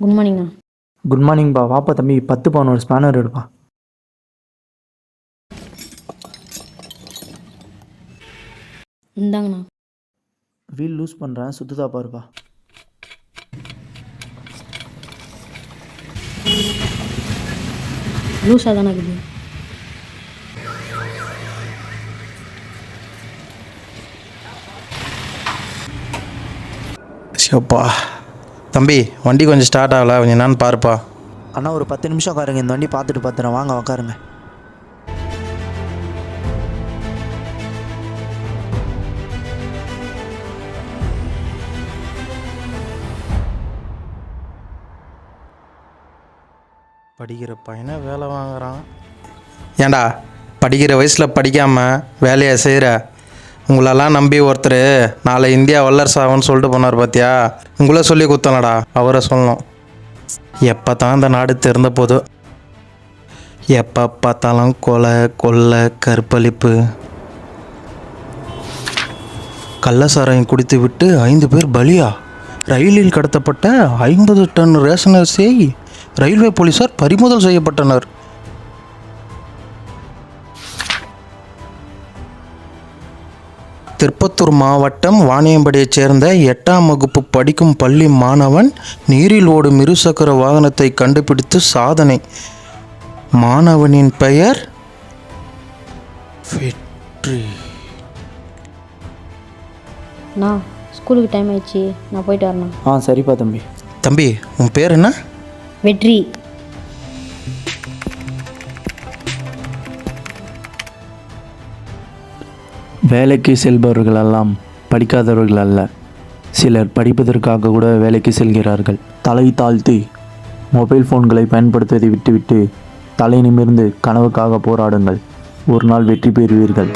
Good மார்னிங்ண்ணா. Good மார்னிங்ப்பா. வாப்பா தம்பி, 10 பவுன் ஒரு ஸ்பேனர் எடுப்பா. இந்தாங்கண்ணா. வீல் லூஸ் பண்ணுறேன், சுத்துதா பாருப்பா. லூஸாக தானே இருக்குது. ஷோப்பா தம்பி, வண்டி கொஞ்சம் ஸ்டார்ட் ஆகலை, கொஞ்சம் என்னன்னு பாருப்பா. அண்ணா ஒரு 10 நிமிஷம் உட்காருங்க, இந்த வண்டி பார்த்துட்டு பார்த்துறேன். வாங்க உட்காருங்க. படிக்கிற பையனை வேலை வாங்குறான். ஏண்டா படிக்கிற வயசில் படிக்காமல் வேலையை செய்கிற உங்களெல்லாம் நம்பி ஒருத்தர் நாளை இந்தியா வல்லரசு ஆகும்னு சொல்லிட்டு போனார் பார்த்தியா? உங்களே சொல்லி கொடுத்தனடா, அவரை சொல்லணும். எப்போ தான் இந்த நாடு திறந்த போதும், எப்போ பார்த்தாலும் கொலை கொள்ளை கற்பழிப்பு. கள்ளசாராயம் குடித்து விட்டு 5 பேர் பலியா? ரயிலில் கடத்தப்பட்ட 50 டன் ரேஷன் அரிசியை ரயில்வே போலீசார் பறிமுதல் செய்யப்பட்டனர். திருப்பத்தூர் மாவட்டம் வாணியம்படியைச் சேர்ந்த 8ஆம் வகுப்பு படிக்கும் பள்ளி மாணவன் நீரில் ஓடும் இருசக்கர வாகனத்தை கண்டுபிடித்து சாதனை. மாணவனின் பெயர் வெற்றி. நான் ஸ்கூலுக்கு டைம் ஆயிடுச்சு, நான் போயிட்டு வரேண்ணா. சரிப்பா தம்பி. தம்பி, உன் பேர் என்ன? வெற்றி. வேலைக்கு செல்பவர்கள் எல்லாம் படிக்காதவர்கள் அல்ல. சிலர் படிப்பதற்காக கூட வேலைக்கு செல்கிறார்கள். தலை தாழ்த்தி மொபைல் ஃபோன்களை பயன்படுத்துவதை விட்டுவிட்டு தலை நிமிர்ந்து கனவுக்காக போராடுங்கள். ஒரு நாள் வெற்றி பெறுவீர்கள்.